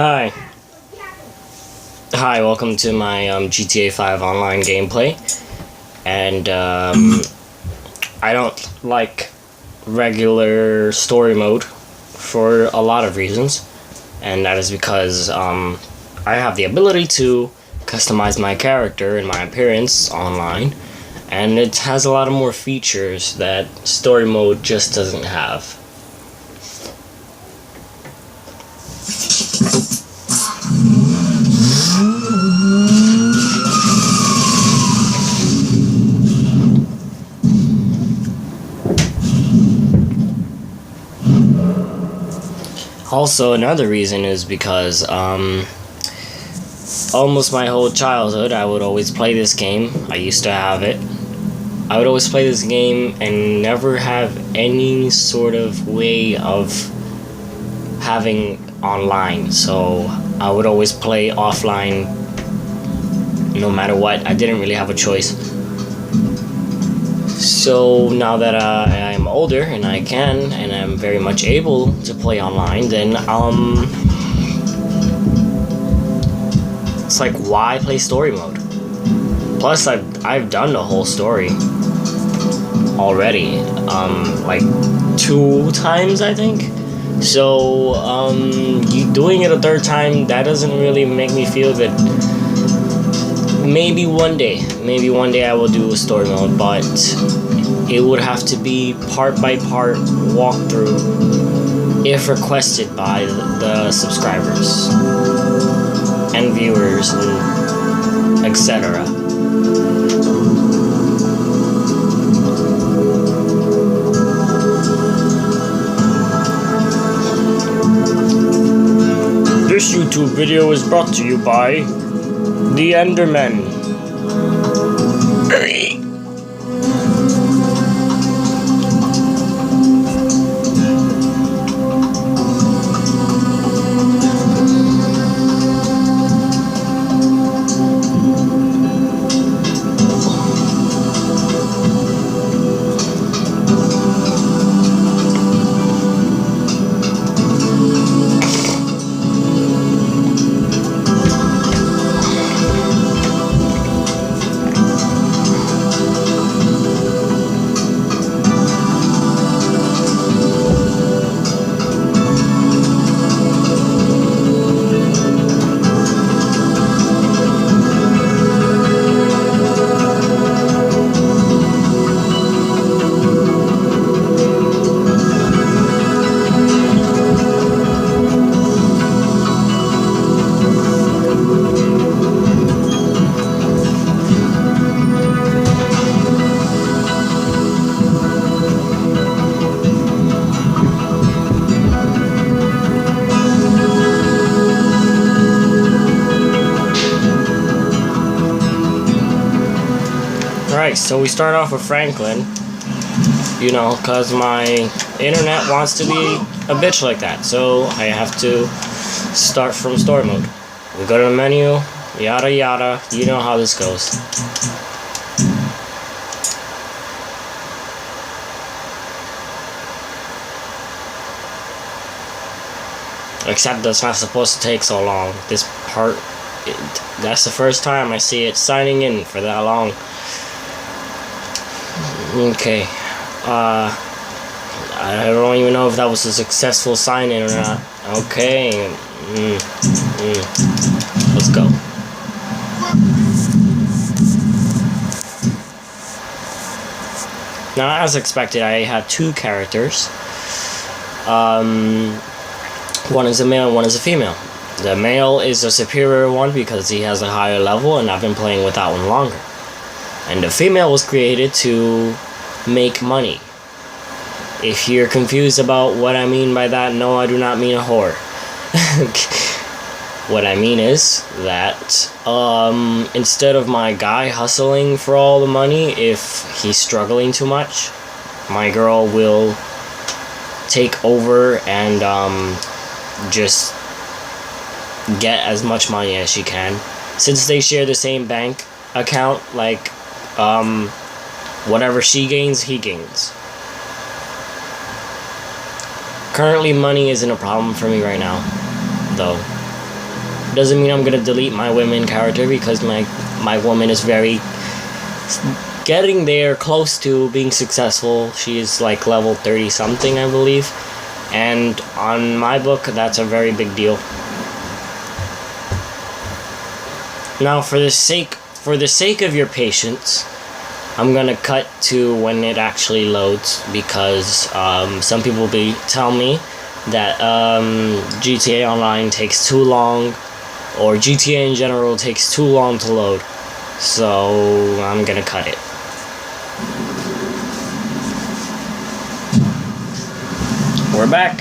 Hi. Hi, welcome to my GTA 5 online gameplay. And I don't like regular story mode for a lot of reasons. And that is because I have the ability to customize my character and my appearance online. And it has a lot of more features that story mode just doesn't have. Also, another reason is because almost my whole childhood I would always play this game. I used to have it. I would always play this game and never have any sort of way of having online. So I would always play offline no matter what. I didn't really have a choice. So now that I am older and I can and I'm very much able to play online, then it's like, why play story mode? Plus I've done the whole story already, like 2 times I think. So you doing it a third time, that doesn't really make me feel good. Maybe one day I will do a story mode, but it would have to be part by part walkthrough if requested by the subscribers and viewers and etc. This YouTube video is brought to you by The Enderman. Alright, so we start off with Franklin, you know, because my internet wants to be a bitch like that, so I have to start from story mode. We go to the menu, yada yada, you know how this goes. Except that's not supposed to take so long. This part, that's the first time I see it signing in for that long. Okay, I don't even know if that was a successful sign-in or not. Okay, let's go. Now, as expected, I have 2 characters. One is a male and one is a female. The male is a superior one because he has a higher level, and I've been playing with that one longer. And the female was created to make money. If you're confused about what I mean by that, no, I do not mean a whore. What I mean is that instead of my guy hustling for all the money, if he's struggling too much, my girl will take over and just get as much money as she can. Since they share the same bank account, like whatever she gains, he gains. Currently, money isn't a problem for me right now, though. Doesn't mean I'm gonna delete my women character, because my woman is very getting there, close to being successful. She is like level 30 something, I believe, and on my book that's a very big deal. Now for the sake of your patience, I'm gonna cut to when it actually loads, because some people tell me that GTA Online takes too long, or GTA in general takes too long to load. So I'm gonna cut it. We're back.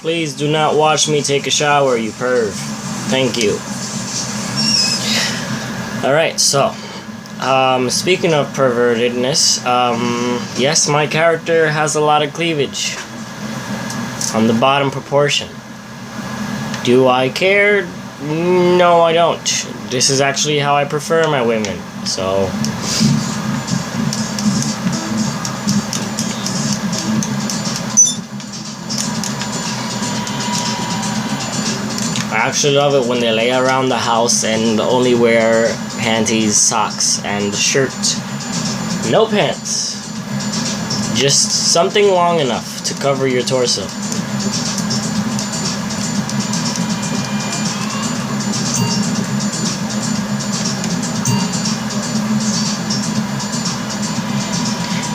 Please do not watch me take a shower, you perv. Thank you. Alright, so, speaking of pervertedness, yes, my character has a lot of cleavage on the bottom proportion. Do I care? No, I don't. This is actually how I prefer my women, so... I actually love it when they lay around the house and only wear panties, socks, and shirt. No pants. Just something long enough to cover your torso.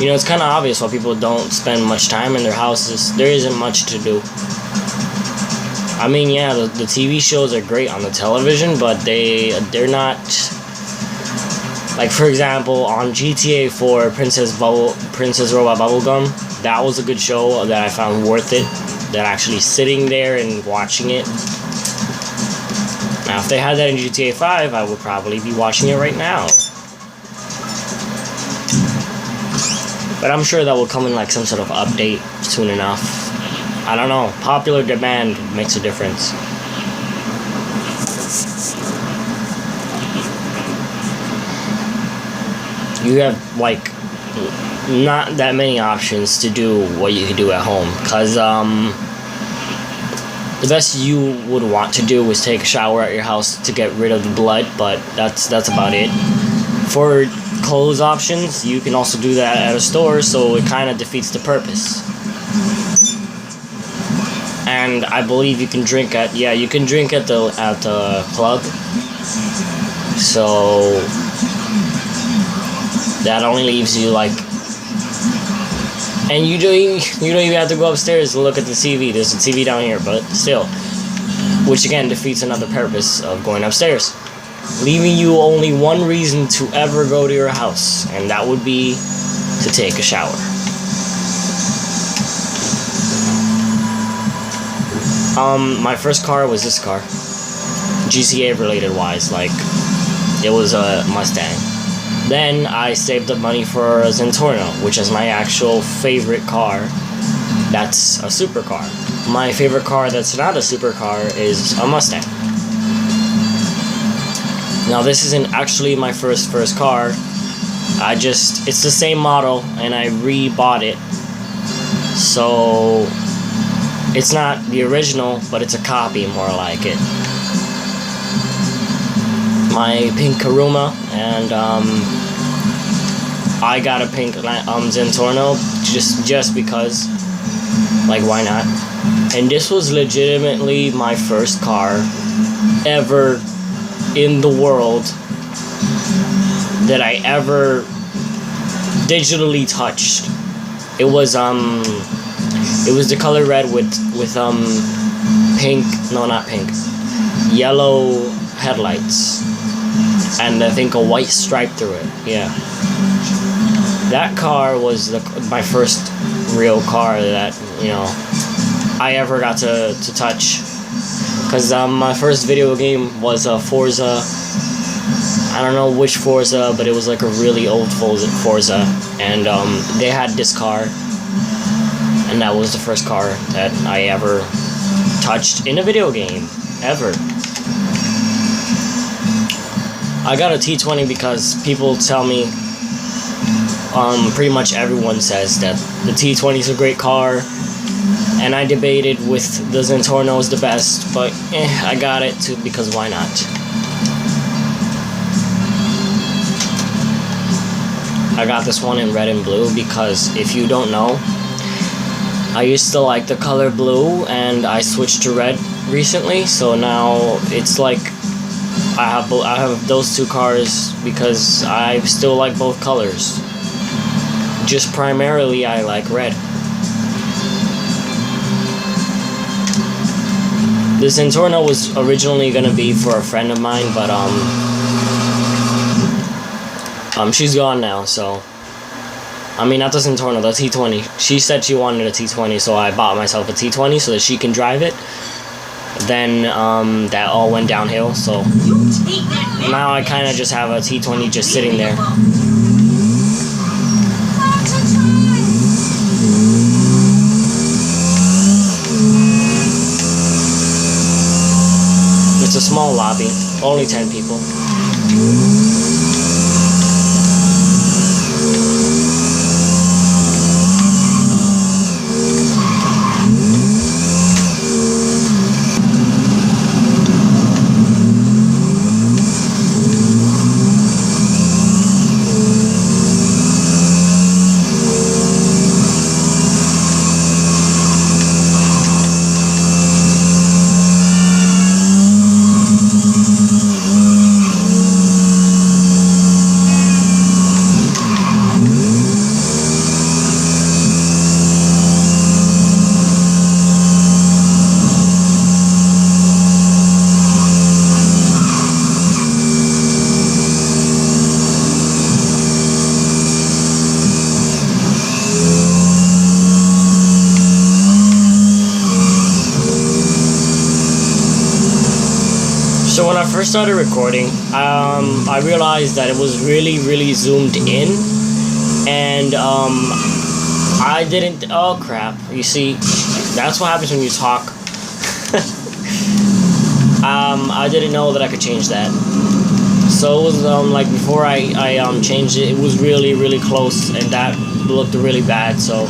You know, it's kind of obvious why people don't spend much time in their houses. There isn't much to do. I mean, yeah, the TV shows are great on the television, but they're not... Like, for example, on GTA 4, Princess Robot Bubblegum, that was a good show that I found worth it. That actually sitting there and watching it. Now, if they had that in GTA 5, I would probably be watching it right now. But I'm sure that will come in like some sort of update soon enough. I don't know. Popular demand makes a difference. You have, like, not that many options to do what you can do at home. Because, the best you would want to do is take a shower at your house to get rid of the blood, but that's about it. For clothes options, you can also do that at a store, so it kind of defeats the purpose. And I believe you can drink at the club. So that only leaves you like, and you don't even have to go upstairs and look at the TV. There's a TV down here, but still, which again defeats another purpose of going upstairs, leaving you only one reason to ever go to your house, and that would be to take a shower. My first car was this car. GTA related wise, like, it was a Mustang. Then I saved up money for a Zentorno, which is my actual favorite car. That's a supercar. My favorite car that's not a supercar is a Mustang. Now this isn't actually my first car. It's the same model and I rebought it. So it's not the original, but it's a copy, more like it. My pink Karuma, and I got a pink Zentorno just because, like, why not? And this was legitimately my first car ever in the world that I ever digitally touched. It was the color red with pink, no, not pink, yellow headlights, and I think a white stripe through it. Yeah. That car was my first real car that, you know, I ever got to touch. Because my first video game was Forza. I don't know which Forza, but it was like a really old Forza. And they had this car. And that was the first car that I ever touched in a video game. Ever. I got a T20 because people tell me, pretty much everyone says that the T20 is a great car, and I debated with the Zentorno is the best, but I got it too because why not? I got this one in red and blue because if you don't know, I used to like the color blue and I switched to red recently, so now it's like I have those two cars because I still like both colors. Just primarily I like red. The Zentorno was originally gonna be for a friend of mine, but she's gone now, so I mean not the Zentorno, the T20. She said she wanted a T20, so I bought myself a T20 so that she can drive it. Then that all went downhill, so now I kind of just have a T20 just sitting there. It's a small lobby, only 10 people. So when I first started recording, I realized that it was really zoomed in, and I didn't. Oh crap! You see, that's what happens when you talk. I didn't know that I could change that. So it was like before I changed it, it was really close, and that looked really bad. So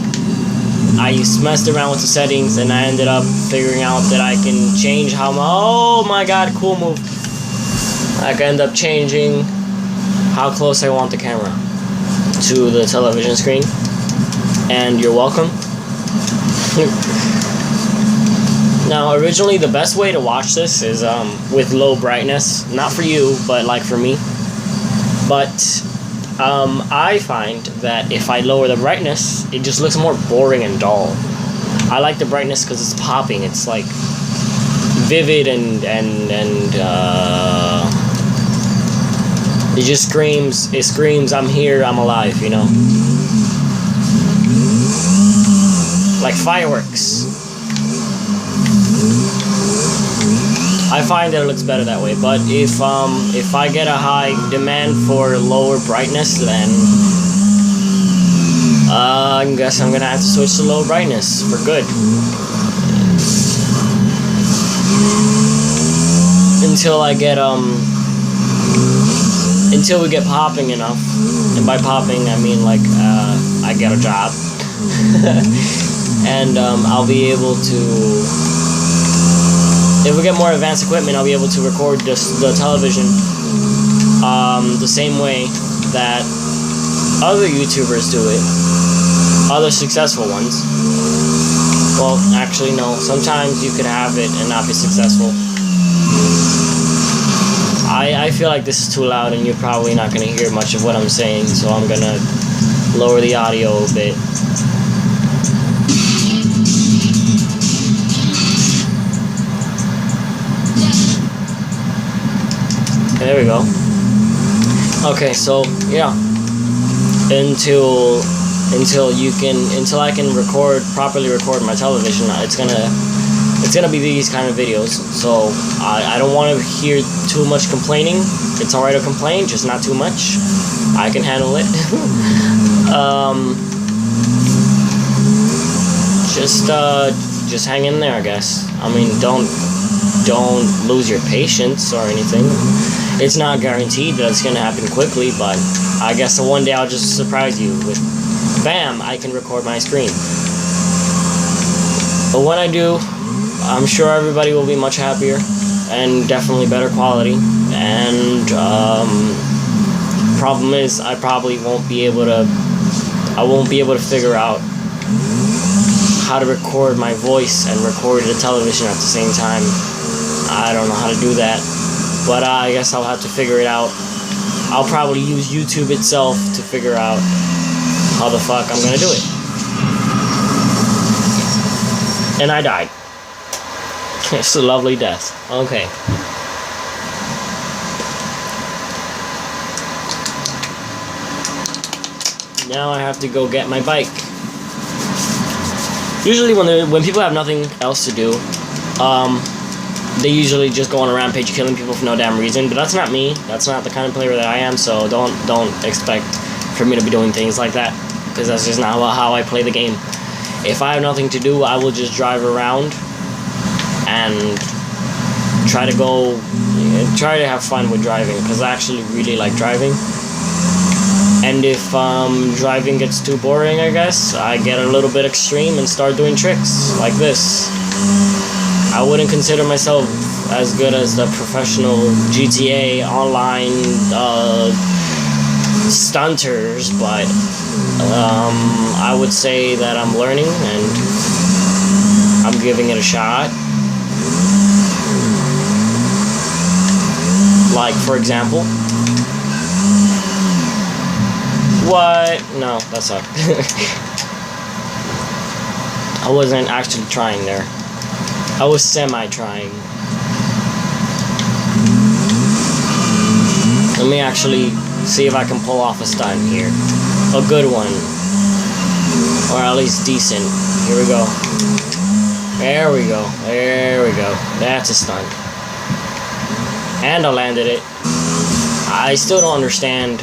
I messed around with the settings, and I ended up figuring out that I can change how oh my god, cool move. I can end up changing how close I want the camera to the television screen. And you're welcome. Now, originally, the best way to watch this is with low brightness. Not for you, but like for me. But I find that if I lower the brightness, it just looks more boring and dull. I like the brightness because it's popping. It's like vivid and it just screams. It screams, "I'm here, I'm alive," you know. Like fireworks. I find that it looks better that way. But if I get a high demand for lower brightness, then I guess I'm gonna have to switch to low brightness for good. Until I get until we get popping enough, and by popping I mean like I get a job, and I'll be able to. If we get more advanced equipment, I'll be able to record the television the same way that other YouTubers do it, other successful ones. Well, actually, no. Sometimes you could have it and not be successful. I feel like this is too loud and you're probably not going to hear much of what I'm saying, so I'm going to lower the audio a bit. There we go. Okay, so yeah, until I can properly record my television. It's gonna be these kind of videos. So I don't want to hear too much complaining. It's alright to complain, just not too much. I can handle it. Just hang in there, I guess. I mean, don't lose your patience or anything. It's not guaranteed that it's gonna happen quickly, but I guess one day I'll just surprise you with, bam, I can record my screen. But when I do, I'm sure everybody will be much happier and definitely better quality. And problem is, I probably won't be able to figure out how to record my voice and record the television at the same time. I don't know how to do that, but I guess I'll have to figure it out. I'll probably use YouTube itself to figure out how the fuck I'm gonna do it. And I died. It's a lovely death. Okay. Now I have to go get my bike. Usually when people have nothing else to do, they usually just go on a rampage killing people for no damn reason. But that's not me. That's not the kind of player that I am. So don't expect for me to be doing things like that, because that's just not how I play the game. If I have nothing to do, I will just drive around and try to have fun with driving, because I actually really like driving. And if driving gets too boring, I guess, I get a little bit extreme and start doing tricks like this. I wouldn't consider myself as good as the professional GTA online stunters, but I would say that I'm learning and I'm giving it a shot. Like, for example, what? No, that sucked. I wasn't actually trying there. I was semi-trying. Let me actually see if I can pull off a stunt here. A good one. Or at least decent. Here we go. There we go. There we go. That's a stunt. And I landed it. I still don't understand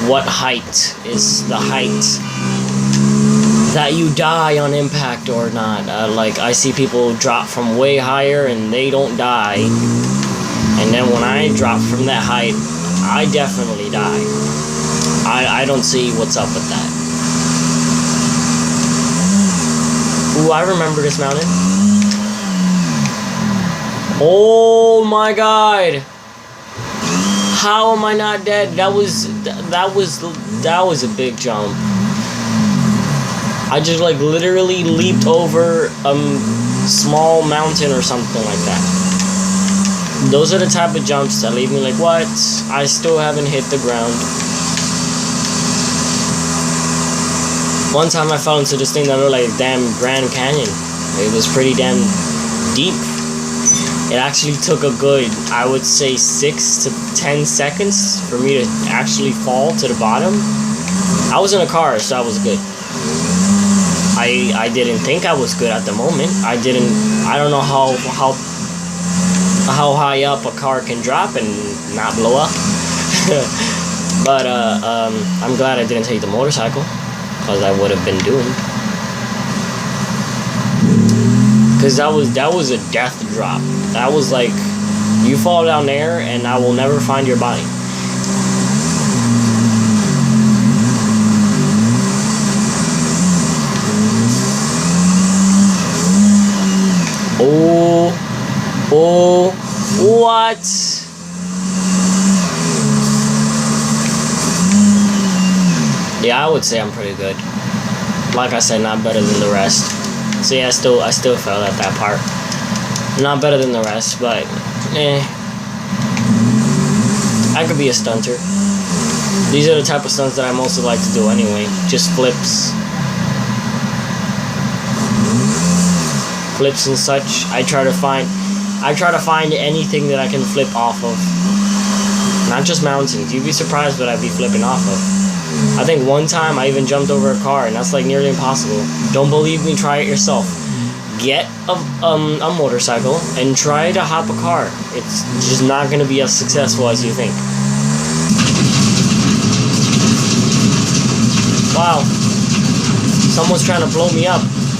what height is the height that you die on impact or not. Like, I see people drop from way higher and they don't die, and then when I drop from that height, I definitely die. I don't see what's up with that. Ooh, I remember this mountain. Oh my god! How am I not dead? That was a big jump. I just like literally leaped over a small mountain or something like that. Those are the type of jumps that leave me like, what? I still haven't hit the ground. One time I fell into this thing that looked like damn Grand Canyon. It was pretty damn deep. It actually took a good, I would say, 6 to 10 seconds for me to actually fall to the bottom. I was in a car, so that was good. I didn't think I was good at the moment. I don't know how high up a car can drop and not blow up. But I'm glad I didn't take the motorcycle, because I would have been doomed. Because that was a death drop. That was like, you fall down there and I will never find your body. Oh, what? Yeah, I would say I'm pretty good. Like I said, not better than the rest. See, I still fell at that part. Not better than the rest, but I could be a stunter. These are the type of stunts that I mostly like to do anyway. Just flips. Flips and such. I try to find anything that I can flip off of. Not just mountains. You'd be surprised what I'd be flipping off of. I think one time I even jumped over a car, and that's like nearly impossible. Don't believe me? Try it yourself. Get a motorcycle and try to hop a car. It's just not going to be as successful as you think. Wow. Someone's trying to blow me up.